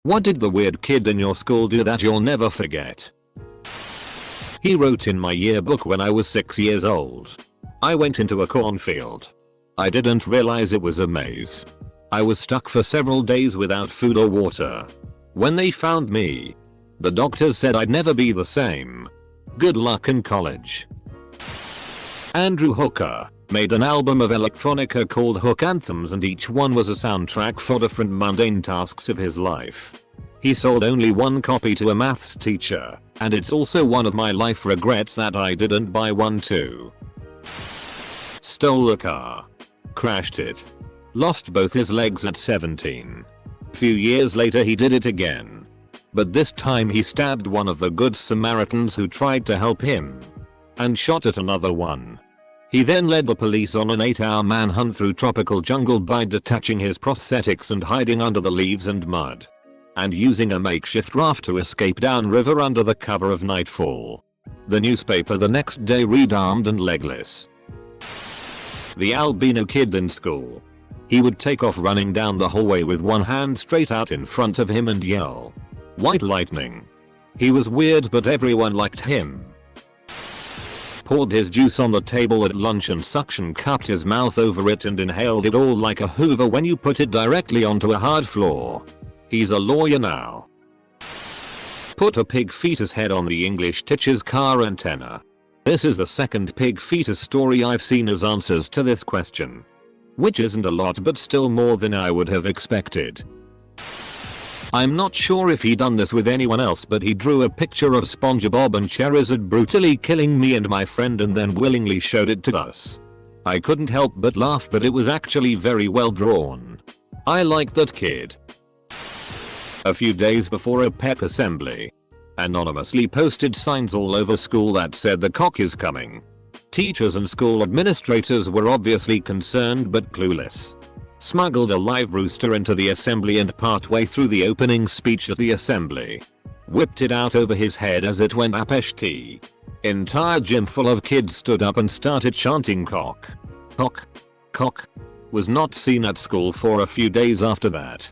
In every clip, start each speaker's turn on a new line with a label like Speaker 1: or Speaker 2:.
Speaker 1: What did the weird kid in your school do that you'll never forget? He wrote in my yearbook when I was 6 years old. I went into a cornfield. I didn't realize it was a maze. I was stuck for several days without food or water. When they found me, the doctors said I'd never be the same. Good luck in college. Andrew Hooker made an album of electronica called Hook Anthems, and each one was a soundtrack for different mundane tasks of his life. He sold only one copy to a maths teacher, and it's also one of my life regrets that I didn't buy one too. Stole a car. Crashed it. Lost both his legs at 17. Few years later he did it again. But this time he stabbed one of the good Samaritans who tried to help him. And shot at another one. He then led the police on an 8-hour manhunt through tropical jungle by detaching his prosthetics and hiding under the leaves and mud. And using a makeshift raft to escape downriver under the cover of nightfall. The newspaper the next day read armed and legless. The albino kid in school. He would take off running down the hallway with one hand straight out in front of him and yell, "White lightning." He was weird, but everyone liked him. Poured his juice on the table at lunch and suction cupped his mouth over it and inhaled it all like a Hoover when you put it directly onto a hard floor. He's a lawyer now. Put a pig fetus head on the English teacher's car antenna. This is the second pig fetus story I've seen as answers to this question. Which isn't a lot, but still more than I would have expected. I'm not sure if he done this with anyone else, but he drew a picture of SpongeBob and Charizard brutally killing me and my friend and then willingly showed it to us. I couldn't help but laugh, but it was actually very well drawn. I like that kid. A few days before a pep assembly, anonymously posted signs all over school that said the cock is coming. Teachers and school administrators were obviously concerned but clueless. Smuggled a live rooster into the assembly and partway through the opening speech at the assembly, whipped it out over his head as it went apeshti. Entire gym full of kids stood up and started chanting cock. Cock. Cock. Was not seen at school for a few days after that.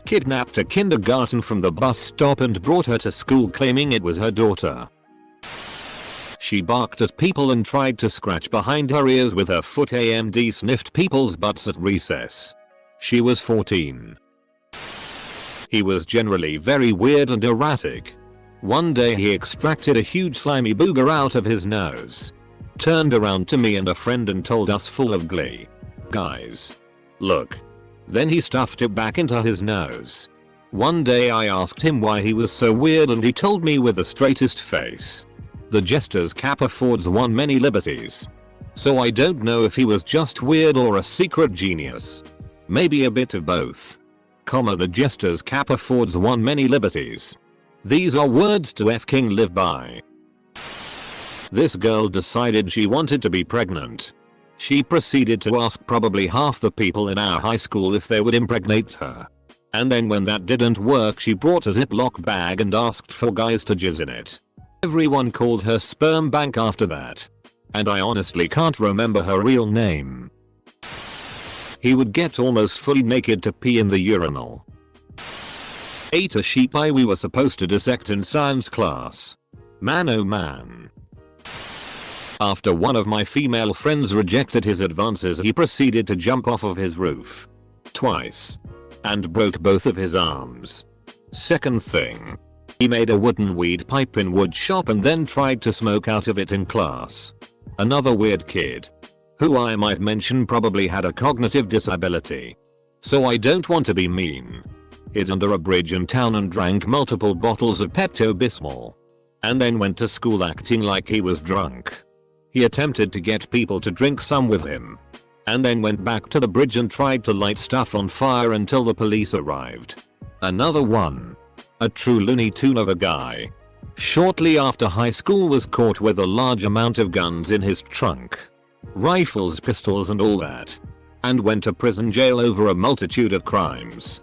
Speaker 1: Kidnapped a kindergarten from the bus stop and brought her to school claiming it was her daughter. She barked at people and tried to scratch behind her ears with her foot. AMD sniffed people's butts at recess. She was 14. He was generally very weird and erratic. One day he extracted a huge slimy booger out of his nose. Turned around to me and a friend and told us full of glee, "Guys, look." Then he stuffed it back into his nose. One day I asked him why he was so weird and he told me with the straightest face. The jester's cap affords one many liberties. So I don't know if he was just weird or a secret genius. Maybe a bit of both. The jester's cap affords one many liberties. These are words to F King live by. This girl decided she wanted to be pregnant. She proceeded to ask probably half the people in our high school if they would impregnate her. And then when that didn't work, she brought a Ziploc bag and asked for guys to jizz in it. Everyone called her sperm bank after that. And I honestly can't remember her real name. He would get almost fully naked to pee in the urinal. Ate a sheep eye we were supposed to dissect in science class. Man oh man. After one of my female friends rejected his advances, he proceeded to jump off of his roof. Twice. And broke both of his arms. Second thing. He made a wooden weed pipe in wood shop and then tried to smoke out of it in class. Another weird kid. Who I might mention probably had a cognitive disability. So I don't want to be mean. Hid under a bridge in town and drank multiple bottles of Pepto-Bismol. And then went to school acting like he was drunk. He attempted to get people to drink some with him. And then went back to the bridge and tried to light stuff on fire until the police arrived. Another one. A true Looney Tune of a guy. Shortly after high school was caught with a large amount of guns in his trunk. Rifles, pistols and all that. And went to prison jail over a multitude of crimes.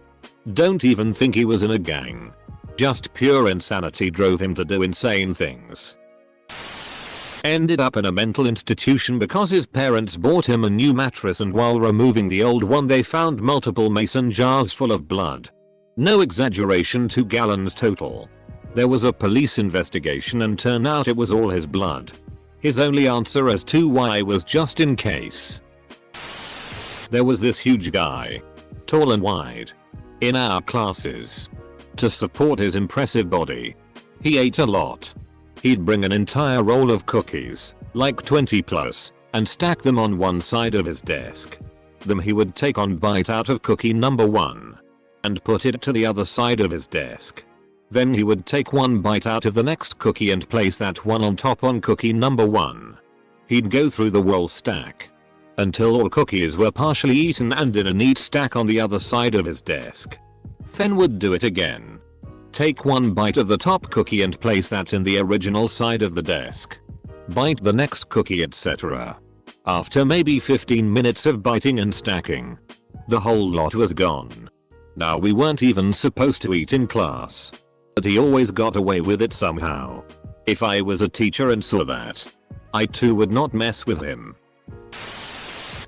Speaker 1: Don't even think he was in a gang. Just pure insanity drove him to do insane things. Ended up in a mental institution because his parents bought him a new mattress and while removing the old one they found multiple mason jars full of blood. No exaggeration, 2 gallons total. There was a police investigation and turned out it was all his blood. His only answer as to why was just in case. There was this huge guy, tall and wide, in our classes. To support his impressive body, he ate a lot. He'd bring an entire roll of cookies, like 20 plus, and stack them on one side of his desk. Then he would take one bite out of cookie number 1 and put it to the other side of his desk. Then he would take one bite out of the next cookie and place that one on top on cookie number 1. He'd go through the whole stack until all cookies were partially eaten and in a neat stack on the other side of his desk. Then would do it again. Take one bite of the top cookie and place that in the original side of the desk. Bite the next cookie, etc. After maybe 15 minutes of biting and stacking, the whole lot was gone. Now we weren't even supposed to eat in class, but he always got away with it somehow. If I was a teacher and saw that, I too would not mess with him.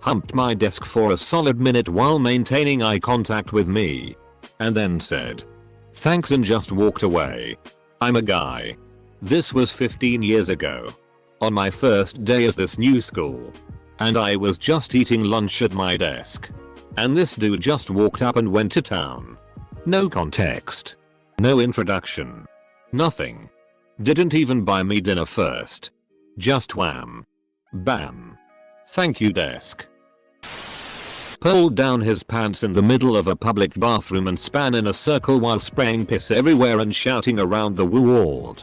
Speaker 1: Humped my desk for a solid minute while maintaining eye contact with me, and then said, "Thanks," and just walked away. I'm a guy. This was 15 years ago, on my first day at this new school, and I was just eating lunch at my desk. And this dude just walked up and went to town. No context. No introduction. Nothing. Didn't even buy me dinner first. Just wham. Bam. Thank you, desk. Pulled down his pants in the middle of a public bathroom and span in a circle while spraying piss everywhere and shouting around the world.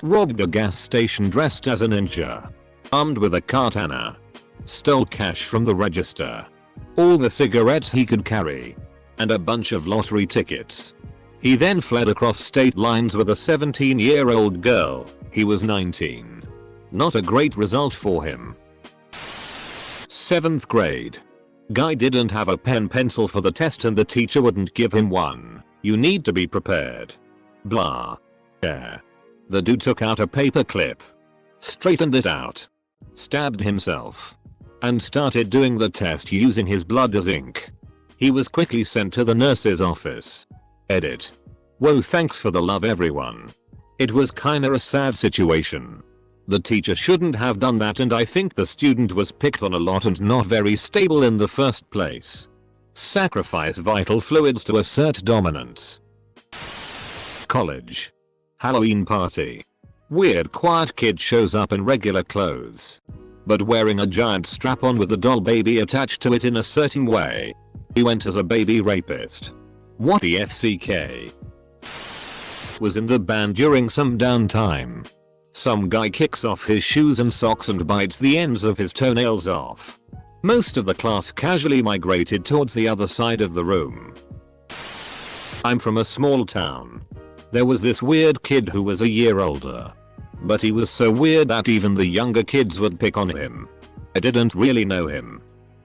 Speaker 1: Robbed a gas station dressed as a ninja. Armed with a katana. Stole cash from the register. All the cigarettes he could carry. And a bunch of lottery tickets. He then fled across state lines with a 17-year-old girl. He was 19. Not a great result for him. 7th grade. Guy didn't have a pencil for the test and the teacher wouldn't give him one. You need to be prepared. Blah. Yeah. The dude took out a paper clip. Straightened it out. Stabbed himself. And started doing the test using his blood as ink. He was quickly sent to the nurse's office. Edit. Whoa, thanks for the love, everyone. It was kinda a sad situation. The teacher shouldn't have done that, and I think the student was picked on a lot and not very stable in the first place. Sacrifice vital fluids to assert dominance. College. Halloween party. Weird quiet kid shows up in regular clothes, but wearing a giant strap-on with a doll baby attached to it in a certain way. He went as a baby rapist. What the FCK? Was in the band during some downtime. Some guy kicks off his shoes and socks and bites the ends of his toenails off. Most of the class casually migrated towards the other side of the room. I'm from a small town. There was this weird kid who was a year older. But he was so weird that even the younger kids would pick on him. I didn't really know him,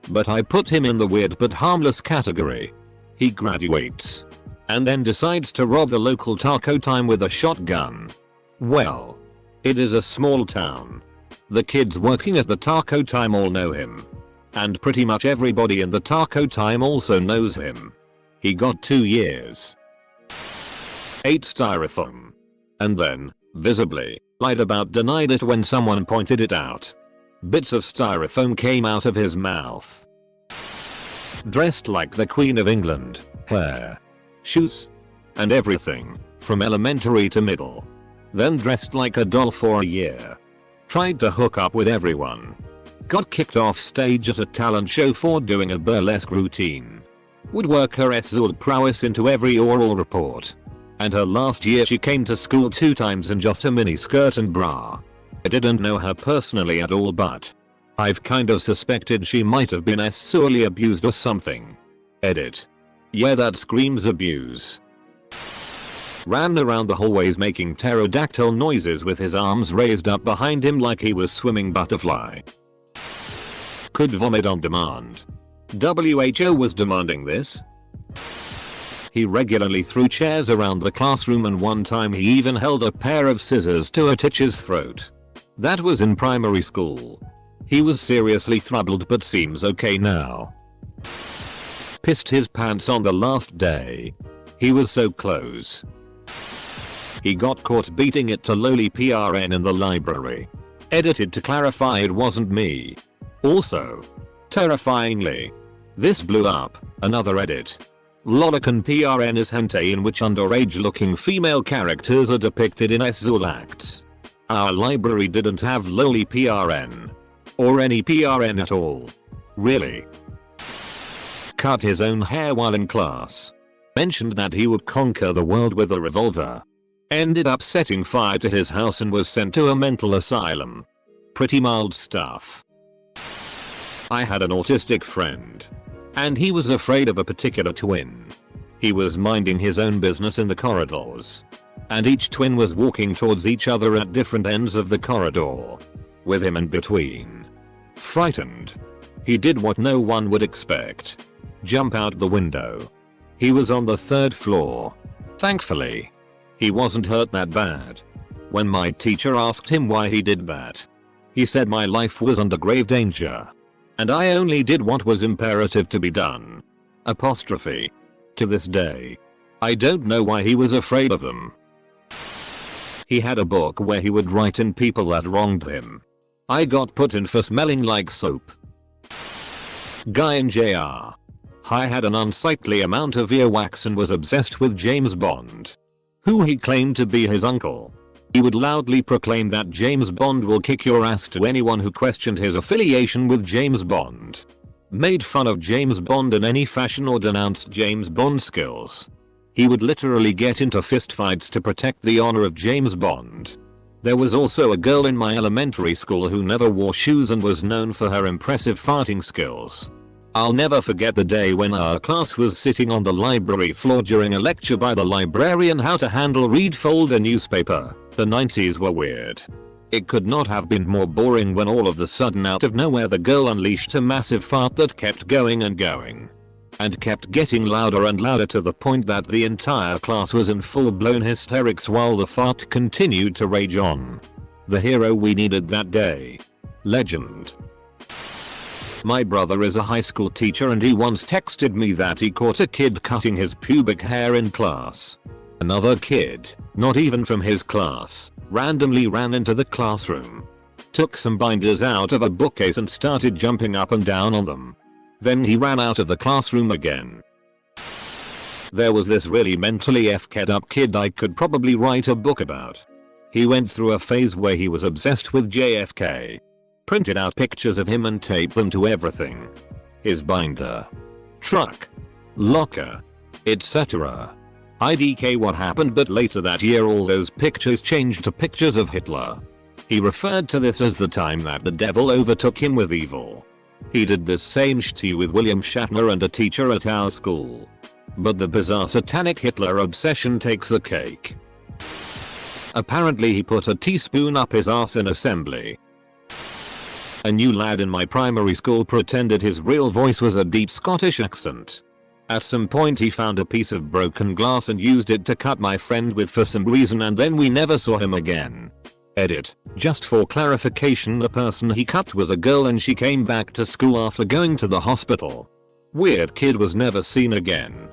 Speaker 1: but I put him in the weird but harmless category. He graduates and then decides to rob the local taco time with a shotgun. Well, it is a small town. The kids working at the taco time all know him, and pretty much everybody in the taco time also knows him. He got 2 years. Ate styrofoam, and then, visibly, lied about denied it when someone pointed it out. Bits of styrofoam came out of his mouth. Dressed like the Queen of England, hair, shoes, and everything, from elementary to middle. Then dressed like a doll for a year. Tried to hook up with everyone. Got kicked off stage at a talent show for doing a burlesque routine. Would work her Sword prowess into every oral report. And her last year she came to school 2 times in just a mini skirt and bra. I didn't know her personally at all, but I've kind of suspected she might have been sorely abused or something. Edit. Yeah, that screams abuse. Ran around the hallways making pterodactyl noises with his arms raised up behind him like he was swimming butterfly. Could vomit on demand. WHO was demanding this. He regularly threw chairs around the classroom, and one time he even held a pair of scissors to a teacher's throat. That was in primary school. He was seriously troubled but seems okay now. pissed his pants on the last day. He was so close. He got caught beating it to lowly PRN in the library. Edited to clarify it wasn't me. Also, terrifyingly, this blew up. Another edit. Lolicon PRN is hentai in which underage looking female characters are depicted in sexual acts. Our library didn't have lowly PRN. Or any PRN at all. Really. Cut his own hair while in class. Mentioned that he would conquer the world with a revolver. Ended up setting fire to his house and was sent to a mental asylum. Pretty mild stuff. I had an autistic friend. And he was afraid of a particular twin. He was minding his own business in the corridors. And each twin was walking towards each other at different ends of the corridor. With him in between. Frightened. He did what no one would expect. Jump out the window. He was on the 3rd floor. Thankfully, he wasn't hurt that bad. When my teacher asked him why he did that, he said my life was under grave danger. And I only did what was imperative to be done. Apostrophe. To this day, I don't know why he was afraid of them. He had a book where he would write in people that wronged him. I got put in for smelling like soap. Guy in JR. I had an unsightly amount of earwax and was obsessed with James Bond, who he claimed to be his uncle. He would loudly proclaim that James Bond will kick your ass to anyone who questioned his affiliation with James Bond. Made fun of James Bond in any fashion or denounced James Bond skills. He would literally get into fistfights to protect the honor of James Bond. There was also a girl in my elementary school who never wore shoes and was known for her impressive farting skills. I'll never forget the day when our class was sitting on the library floor during a lecture by the librarian how to handle read fold a newspaper. The 90s were weird. It could not have been more boring when all of a sudden out of nowhere the girl unleashed a massive fart that kept going and going. And kept getting louder and louder to the point that the entire class was in full-blown hysterics while the fart continued to rage on. The hero we needed that day. Legend. My brother is a high school teacher and he once texted me that he caught a kid cutting his pubic hair in class. Another kid, not even from his class, randomly ran into the classroom. Took some binders out of a bookcase and started jumping up and down on them. Then he ran out of the classroom again. There was this really mentally FK'd up kid I could probably write a book about. He went through a phase where he was obsessed with JFK. Printed out pictures of him and taped them to everything. His binder, truck, locker, etc. IDK what happened, but later that year all those pictures changed to pictures of Hitler. He referred to this as the time that the devil overtook him with evil. He did this same shit with William Shatner and a teacher at our school. But the bizarre satanic Hitler obsession takes the cake. Apparently he put a teaspoon up his ass in assembly. A new lad in my primary school pretended his real voice was a deep Scottish accent. At some point he found a piece of broken glass and used it to cut my friend with for some reason, and then we never saw him again. Edit. Just for clarification, the person he cut was a girl and she came back to school after going to the hospital. Weird kid was never seen again.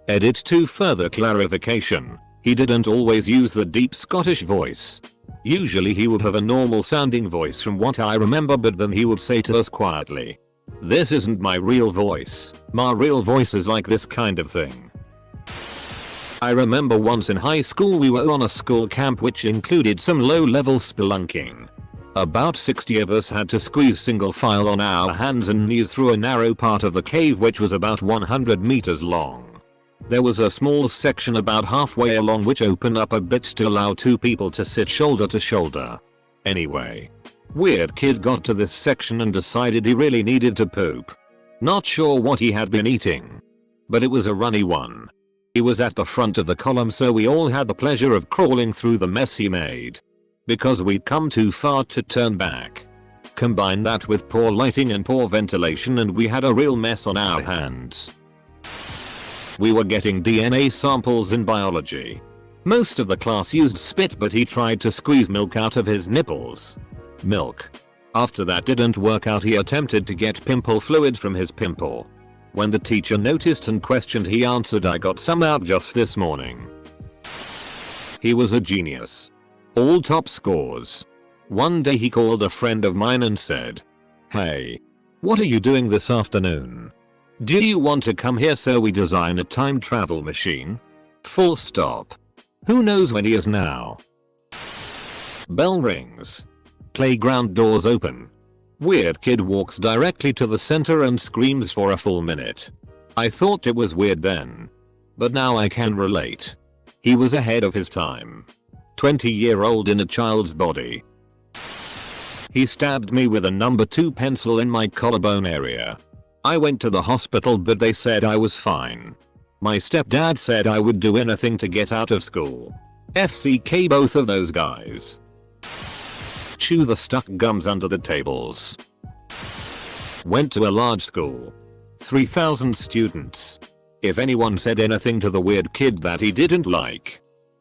Speaker 1: Edit. To further clarification, he didn't always use the deep Scottish voice. Usually he would have a normal sounding voice from what I remember, but then he would say to us quietly, "This isn't my real voice. My real voice is like this kind of thing." I remember once in high school we were on a school camp which included some low-level spelunking. About 60 of us had to squeeze single file on our hands and knees through a narrow part of the cave which was about 100 meters long. There was a small section about halfway along which opened up a bit to allow two people to sit shoulder to shoulder. Anyway, weird kid got to this section and decided he really needed to poop. Not sure what he had been eating, but it was a runny one. He was at the front of the column, so we all had the pleasure of crawling through the mess he made. Because we'd come too far to turn back. Combine that with poor lighting and poor ventilation and we had a real mess on our hands. We were getting DNA samples in biology. Most of the class used spit, but he tried to squeeze milk out of his nipples. Milk. After that didn't work out, he attempted to get pimple fluid from his pimple. When the teacher noticed and questioned, he answered, "I got some out just this morning." He was a genius. All top scores. One day he called a friend of mine and said, "Hey, what are you doing this afternoon? Do you want to come here so we design a time travel machine?" Full stop. Who knows when he is now? Bell rings. Playground doors open. Weird kid walks directly to the center and screams for a full minute. I thought it was weird then. But now I can relate. He was ahead of his time. 20-year-old in a child's body. He stabbed me with a number 2 pencil in my collarbone area. I went to the hospital but they said I was fine. My stepdad said I would do anything to get out of school. FCK both of those guys. Chew the stuck gums under the tables. Went to a large school. 3,000 students. If anyone said anything to the weird kid that he didn't like,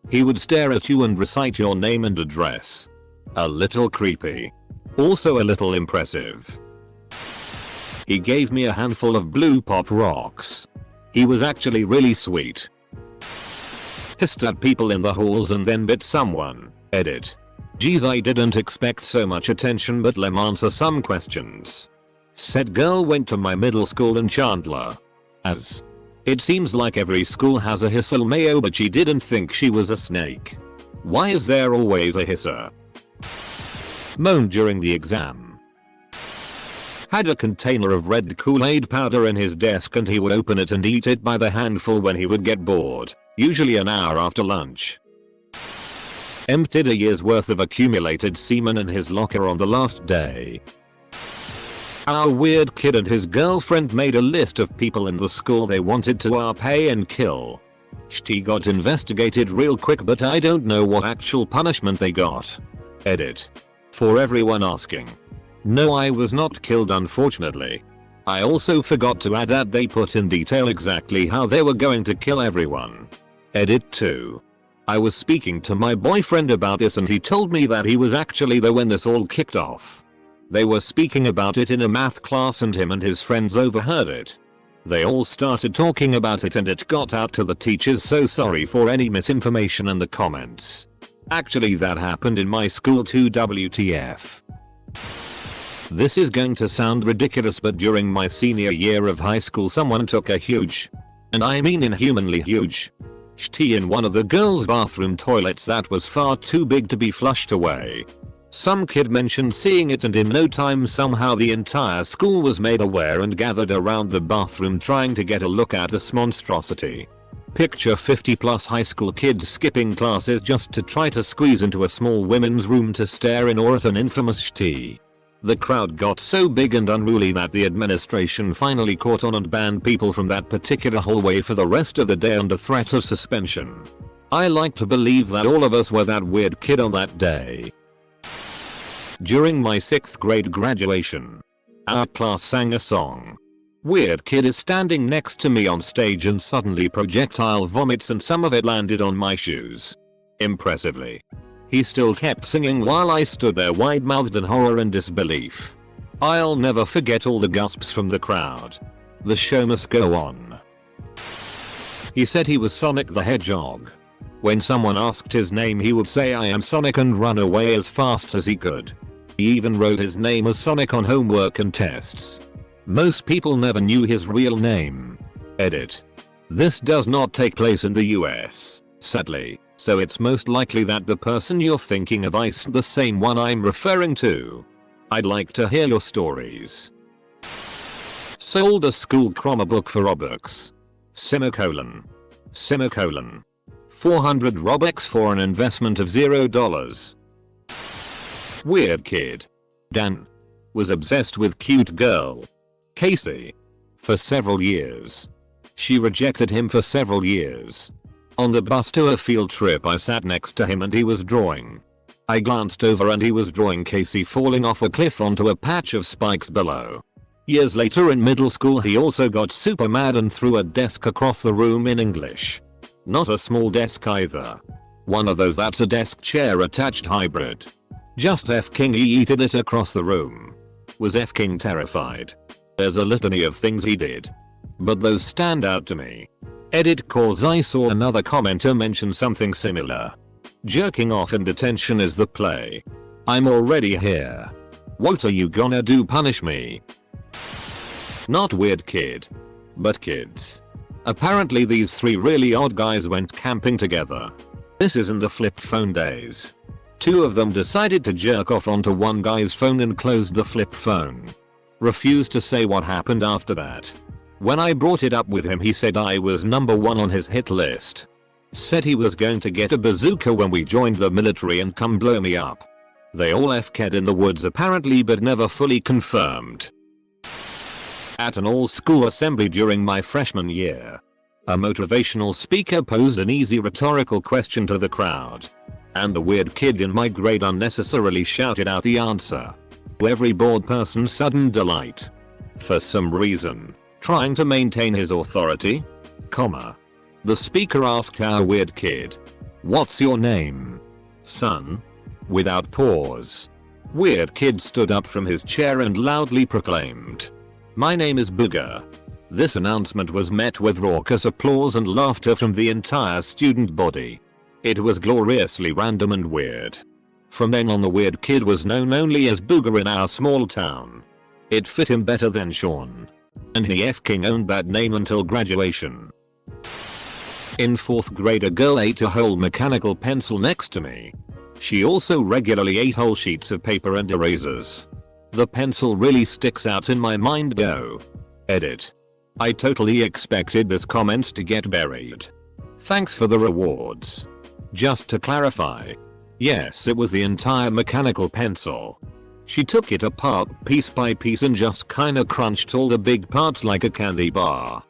Speaker 1: he would stare at you and recite your name and address. A little creepy. Also a little impressive. He gave me a handful of blue pop rocks. He was actually really sweet. Hissed at people in the halls and then bit someone. Edit. Geez, I didn't expect so much attention, but lem answer some questions. Said girl went to my middle school in Chandler. As it seems like every school has a hissel mayo, but she didn't think she was a snake. Why is there always a hisser? Moaned during the exam. Had a container of red Kool-Aid powder in his desk and he would open it and eat it by the handful when he would get bored, usually an hour after lunch. Emptied a year's worth of accumulated semen in his locker on the last day. Our weird kid and his girlfriend made a list of people in the school they wanted to pay and kill. She got investigated real quick, but I don't know what actual punishment they got. Edit. For everyone asking. No, I was not killed, unfortunately. I also forgot to add that they put in detail exactly how they were going to kill everyone. Edit 2. I was speaking to my boyfriend about this and he told me that he was actually there when this all kicked off. They were speaking about it in a math class and him and his friends overheard it. They all started talking about it and it got out to the teachers, so sorry for any misinformation in the comments. Actually, that happened in my school too, WTF. This is going to sound ridiculous, but during my senior year of high school someone took a huge, and I mean inhumanly huge, shitty in one of the girls' bathroom toilets that was far too big to be flushed away. Some kid mentioned seeing it and in no time somehow the entire school was made aware and gathered around the bathroom trying to get a look at this monstrosity. Picture 50+ high school kids skipping classes just to try to squeeze into a small women's room to stare in awe at an infamous shitty. The crowd got so big and unruly that the administration finally caught on and banned people from that particular hallway for the rest of the day under threat of suspension. I like to believe that all of us were that weird kid on that day. During my 6th grade graduation, our class sang a song. Weird kid is standing next to me on stage and suddenly projectile vomits and some of it landed on my shoes. Impressively. He still kept singing while I stood there wide-mouthed in horror and disbelief. I'll never forget all the gasps from the crowd. The show must go on. He said he was Sonic the Hedgehog. When someone asked his name he would say, "I am Sonic," and run away as fast as he could. He even wrote his name as Sonic on homework and tests. Most people never knew his real name. Edit. This does not take place in the US, sadly, so it's most likely that the person you're thinking of isn't the same one I'm referring to. I'd like to hear your stories. Sold a school Chromebook for Robux. Semicolon. Semicolon. 400 Robux for an investment of $0. Weird kid. Dan. Was obsessed with cute girl. Casey. For several years. She rejected him for several years. On the bus to a field trip I sat next to him and he was drawing. I glanced over and he was drawing Casey falling off a cliff onto a patch of spikes below. Years later in middle school he also got super mad and threw a desk across the room in English. Not a small desk either. One of those that's a desk chair attached hybrid. Just F-king he yeeted it across the room. Was F-king terrified. There's a litany of things he did. but those stand out to me. Edit cause I saw another commenter mention something similar. Jerking off in detention is the play. I'm already here. What are you gonna do, punish me? Not weird kid, but kids. Apparently these three really odd guys went camping together. This isn't the flip phone days. Two of them decided to jerk off onto one guy's phone and closed the flip phone. Refused to say what happened after that. When I brought it up with him, he said I was number one on his hit list. Said he was going to get a bazooka when we joined the military and come blow me up. They all FK'd in the woods apparently, but never fully confirmed. At an all-school assembly during my freshman year, a motivational speaker posed an easy rhetorical question to the crowd, and the weird kid in my grade unnecessarily shouted out the answer. To every bored person's sudden delight. For some reason, trying to maintain his authority, the speaker asked our weird kid, "What's your name, son?" Without pause. Weird kid stood up from his chair and loudly proclaimed, "My name is Booger." This announcement was met with raucous applause and laughter from the entire student body. It was gloriously random and weird. From then on, the weird kid was known only as Booger in our small town. It fit him better than Sean, and he f***ing owned that name until graduation. In 4th grade, a girl ate a whole mechanical pencil next to me. She also regularly ate whole sheets of paper and erasers. The pencil really sticks out in my mind though. Edit. I totally expected this comment to get buried. Thanks for the rewards. Just to clarify. Yes, it was the entire mechanical pencil. She took it apart piece by piece and just kinda crunched all the big parts like a candy bar.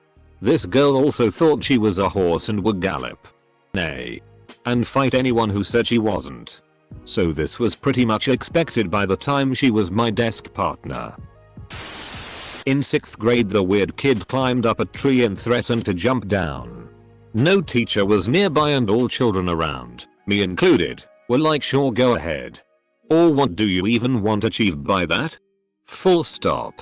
Speaker 1: This girl also thought she was a horse and would gallop, neigh, and fight anyone who said she wasn't. So this was pretty much expected by the time she was my desk partner. In 6th grade, the weird kid climbed up a tree and threatened to jump down. No teacher was nearby and all children around, me included, were like, sure, go ahead. Or what do you even want achieved by that? Full stop.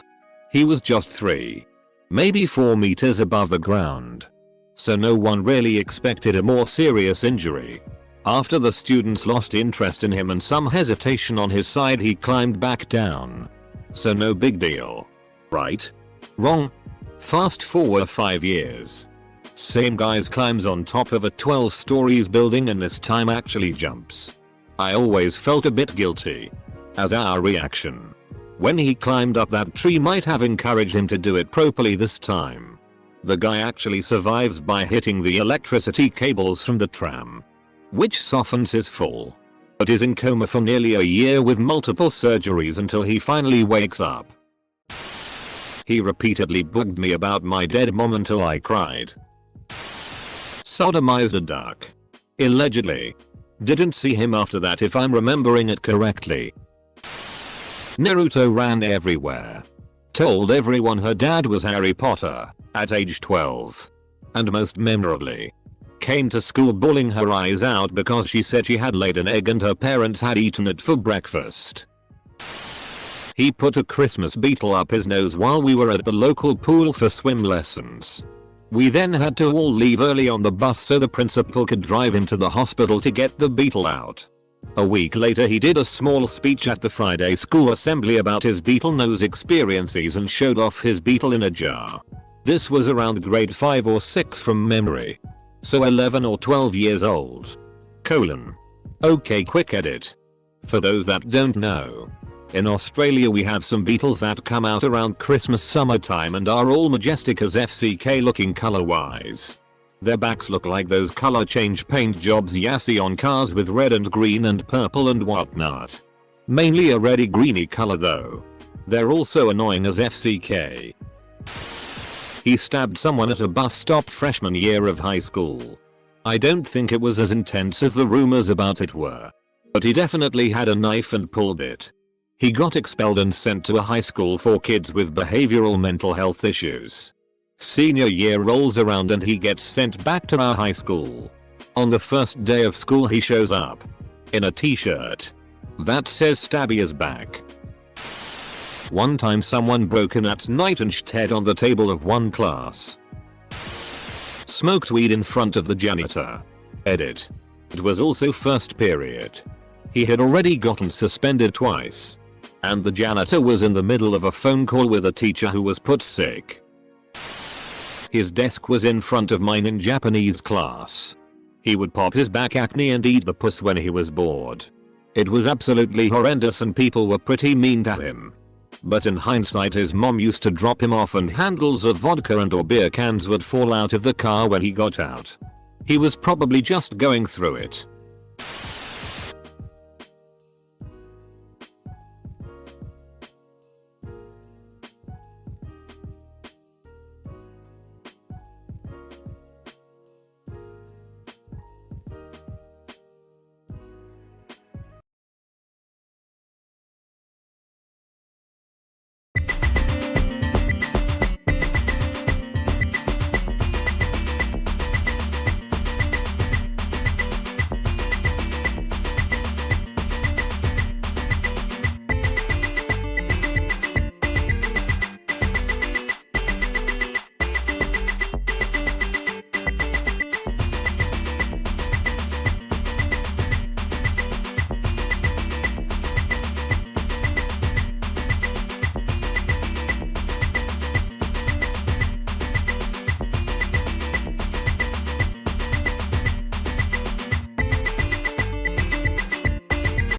Speaker 1: He was just 3, maybe 4 meters above the ground. So no one really expected a more serious injury. After the students lost interest in him and some hesitation on his side, he climbed back down. So no big deal. Right? Wrong? Fast forward 5 years. Same guy climbs on top of a 12 stories building and this time actually jumps. I always felt a bit guilty, as our reaction when he climbed up that tree might have encouraged him to do it properly this time. The guy actually survives by hitting the electricity cables from the tram, which softens his fall, but is in coma for nearly a year with multiple surgeries until he finally wakes up. He repeatedly bugged me about my dead mom until I cried. Sodomized a duck. Allegedly. Didn't see him after that if I'm remembering it correctly. Naruto ran everywhere. Told everyone her dad was Harry Potter at age 12. And most memorably, came to school bawling her eyes out because she said she had laid an egg and her parents had eaten it for breakfast. He put a Christmas beetle up his nose while we were at the local pool for swim lessons. We then had to all leave early on the bus so the principal could drive him to the hospital to get the beetle out. A week later, he did a small speech at the Friday school assembly about his beetle nose experiences and showed off his beetle in a jar. This was around grade 5 or 6 from memory. So 11 or 12 years old. Okay, quick edit. For those that don't know, in Australia we have some beetles that come out around Christmas summertime and are all majestic as FCK looking color wise. Their backs look like those color change paint jobs you see on cars with red and green and purple and whatnot. Mainly a reddy greeny color though. They're also annoying as FCK. He stabbed someone at a bus stop freshman year of high school. I don't think it was as intense as the rumors about it were, but he definitely had a knife and pulled it. He got expelled and sent to a high school for kids with behavioral mental health issues. Senior year rolls around and he gets sent back to our high school. On the first day of school he shows up in a t-shirt that says Stabby is back. One time someone broke in at night and shat on the table of one class. smoked weed in front of the janitor. Edit. It was also first period. He had already gotten suspended twice. And the janitor was in the middle of a phone call with a teacher who was put sick. His desk was in front of mine in Japanese class. He would pop his back acne and eat the puss when he was bored. It was absolutely horrendous and people were pretty mean to him. But in hindsight his mom used to drop him off and handles of vodka and or beer cans would fall out of the car when he got out. He was probably just going through it.